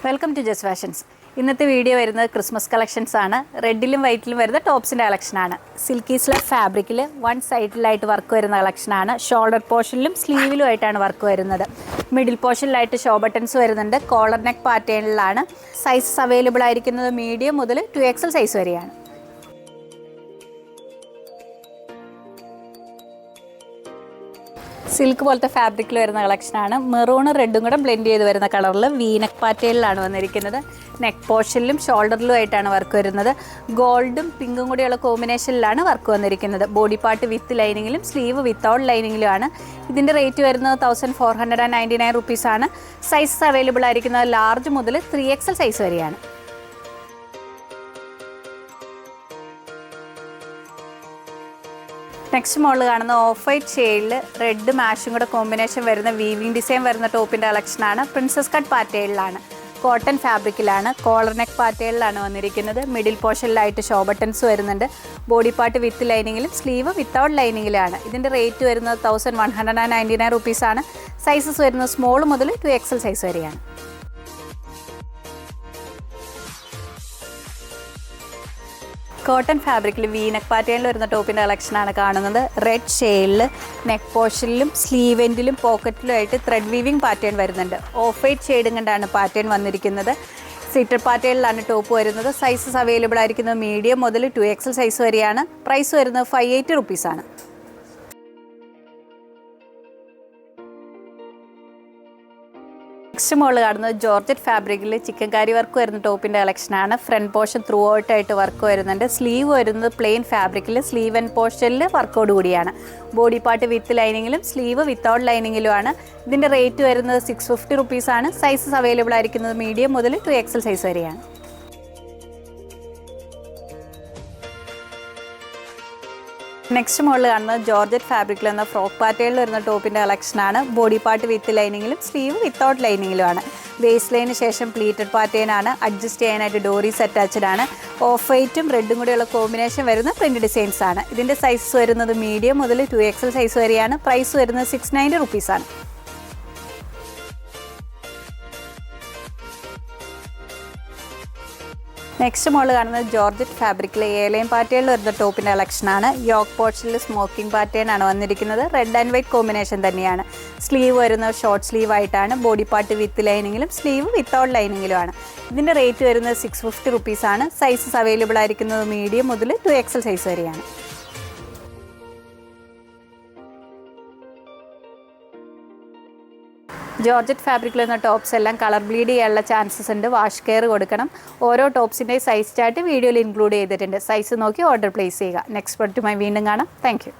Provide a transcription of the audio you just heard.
Welcome to Jas fashions. ഇന്നത്തെ video വരുന്നത് Christmas collections ആണ്. റെഡിലും വൈറ്റിലും വരുന്ന ടോപ്സിൻ്റെ കളക്ഷനാണ്. സിൽക്കി സ്ലബ് ഫാബ്രിക്കിൽ വൺ സൈഡിലായിട്ട് വർക്ക് വരുന്ന കളക്ഷനാണ്. ഷോൾഡർ പോർഷനിലും സ്ലീവിലും ആയിട്ടാണ് വർക്ക് വരുന്നത്. മിഡിൽ പോർഷനിലായിട്ട് ഷോ ബട്ടൺസ് വരുന്നുണ്ട്. കോളർ നെക്ക് പാറ്റേണിലാണ്. സൈസസ് അവൈലബിൾ ആയിരിക്കുന്നത് മീഡിയം മുതൽ 2XL സൈസ് വരെയാണ്. സിൽക്ക് പോലത്തെ ഫാബ്രിക്കിൽ വരുന്ന കളക്ഷനാണ്. മെറൂണും റെഡും കൂടെ ബ്ലെൻഡ് ചെയ്ത് വരുന്ന കളറിൽ വീനക്ക് പാറ്റേണിലാണ് വന്നിരിക്കുന്നത്. നെക്ക് പോർഷനിലും ഷോൾഡറിലും ആയിട്ടാണ് വർക്ക് വരുന്നത്. ഗോൾഡും പിങ്കും കൂടിയുള്ള കോമ്പിനേഷനിലാണ് വർക്ക് വന്നിരിക്കുന്നത്. ബോഡി പാർട്ട് വിത്ത് ലൈനിങ്ങിലും സ്ലീവ് വിത്തൗട്ട് ലൈനിങ്ങിലുമാണ്. ഇതിൻ്റെ റേറ്റ് വരുന്നത് 1499 റുപ്പീസാണ്. സൈസസ് അവൈലബിൾ ആയിരിക്കുന്നത് ലാർജ് മുതൽ 3XL സൈസ് വരെയാണ്. നെക്സ്റ്റ് മോഡൽ കാണുന്ന ഓഫ് വൈറ്റ് ഷെയ്ഡിൽ റെഡ് മാഷും കൂടെ കോമ്പിനേഷൻ വരുന്ന വീവിംഗ് ഡിസൈൻ വരുന്ന ടോപ്പിൻ്റെ കളക്ഷനാണ്. പ്രിൻസസ് കട്ട് പാറ്റേണിലാണ്. കോട്ടൺ ഫാബ്രിക്കിലാണ്. കോളർ നെക്ക് പാറ്റേണിലാണ് വന്നിരിക്കുന്നത്. മിഡിൽ പോർഷനിലായിട്ട് ഷോ ബട്ടൺസ് വരുന്നുണ്ട്. ബോഡി പാർട്ട് വിത്ത് ലൈനിങ്ങിലും സ്ലീവ് വിത്തൗട്ട് ലൈനിങ്ങിലാണ്. ഇതിൻ്റെ റേറ്റ് വരുന്നത് 1199 റുപ്പീസാണ്. സൈസസ് വരുന്നത് സ്മോൾ മുതൽ 2XL സൈസ് വരെയാണ്. കോട്ടൺ ഫാബ്രിക്കിൽ വീനക്ക് പാറ്റേണിൽ വരുന്ന ടോപ്പിൻ്റെ കളക്ഷനാണ് കാണുന്നത്. റെഡ് ഷെയ്ഡിൽ നെക്ക് പോർഷനിലും സ്ലീവ് എൻഡിലും പോക്കറ്റിലും ആയിട്ട് ത്രെഡ് വീവിംഗ് പാറ്റേൺ വരുന്നുണ്ട്. ഓഫ് വൈറ്റ് ഷെയ്ഡും കൊണ്ടാണ് പാറ്റേൺ വന്നിരിക്കുന്നത്. സീറ്റഡ് പാറ്റേണിലാണ് ടോപ്പ് വരുന്നത്. സൈസസ് അവൈലബിൾ ആയിരിക്കുന്നത് മീഡിയം മുതൽ 2XL സൈസ് വരെയാണ്. പ്രൈസ് വരുന്നത് 580 റുപ്പീസാണ്. നെക്സ്റ്റ് മോഡൽ കാണുന്നത് ജോർജറ്റ് ഫാബ്രിക്കിൽ ചിക്കൻ കാരി വർക്ക് വരുന്ന ടോപ്പിൻ്റെ കളക്ഷനാണ്. ഫ്രണ്ട് പോർഷൻ ത്രൂ ഔട്ടായിട്ട് വർക്ക് വരുന്നുണ്ട്. സ്ലീവ് വരുന്നത് പ്ലെയിൻ ഫാബ്രിക്കിൽ സ്ലീവ് ആൻഡ് പോർഷനിൽ വർക്കോട് കൂടിയാണ്. ബോഡി പാർട്ട് വിത്ത് ലൈനിങ്ങിലും സ്ലീവ് വിത്തൗട്ട് ലൈനിങ്ങിലുമാണ്. ഇതിൻ്റെ റേറ്റ് വരുന്നത് 650 റുപ്പീസാണ്. സൈസസ് അവൈലബിൾ ആയിരിക്കുന്നത് മീഡിയം മുതൽ 2XL സൈസ് വരെയാണ്. നെക്സ്റ്റ് മോഡൽ കാണുന്നത് ജോർജറ്റ് ഫാബ്രിക്കിൽ എന്ന ഫ്രോക്ക് പാറ്റേണിൽ വരുന്ന ടോപ്പിൻ്റെ കളക്ഷനാണ്. ബോഡി പാർട്ട് വിത്ത് ലൈനിങ്ങിലും സ്ലീവ് വിത്തൗട്ട് ലൈനിങ്ങിലുമാണ്. വേസ്റ്റ് ലൈനിന് ശേഷം പ്ലീറ്റഡ് പാറ്റേൺ ആണ്. അഡ്ജസ്റ്റ് ചെയ്യാനായിട്ട് ഡോറീസ് അറ്റാച്ച്ഡ് ആണ്. ഓഫ് വൈറ്റും റെഡും കൂടെയുള്ള കോമ്പിനേഷൻ വരുന്ന പ്രിൻറ്റ് ഡിസൈൻസ് ആണ്. ഇതിൻ്റെ സൈസ് വരുന്നത് മീഡിയം മുതൽ 2XL സൈസ് വരെയാണ്. പ്രൈസ് വരുന്നത് 690 റുപ്പീസാണ്. നെക്സ്റ്റ് മോഡൽ കാണുന്നത് ജോർജറ്റ് ഫാബ്രിക്കിൽ എയർലൈൻ പാറ്റേണിൽ വരുന്ന ടോപ്പിൻ്റെ കളക്ഷനാണ്. യോക്ക് പോർഷനിൽ സ്മോക്കിംഗ് പാറ്റേൺ ആണ് വന്നിരിക്കുന്നത്. റെഡ് ആൻഡ് വൈറ്റ് കോമ്പിനേഷൻ തന്നെയാണ്. സ്ലീവ് വരുന്നത് ഷോർട്ട് സ്ലീവ് ആയിട്ടാണ്. ബോഡി പാർട്ട് വിത്ത് ലൈനിങ്ങിലും സ്ലീവ് വിത്തൗട്ട് ലൈനിങ്ങിലുമാണ്. ഇതിൻ്റെ റേറ്റ് വരുന്നത് 650 റുപ്പീസാണ്. സൈസസ് അവൈലബിൾ ആയിരിക്കുന്നത് മീഡിയം മുതൽ 2XL സൈസ് വരെയാണ്. ജോർജറ്റ് ഫാബ്രിക്കിൽ വരുന്ന ടോപ്സ് എല്ലാം കളർ ബ്ലീഡ് ചെയ്യാനുള്ള ചാൻസസ് ഉണ്ട്. വാഷ് കെയർ കൊടുക്കണം. ഓരോ ടോപ്സിൻ്റെ സൈസ് ചാർട്ട് വീഡിയോയിൽ ഇൻക്ലൂഡ് ചെയ്തിട്ടുണ്ട്. സൈസ് നോക്കി ഓർഡർ പ്ലേസ് ചെയ്യുക. നെക്സ്റ്റ് പ്രൊഡക്റ്റുമായി വീണ്ടും കാണാം. Thank you.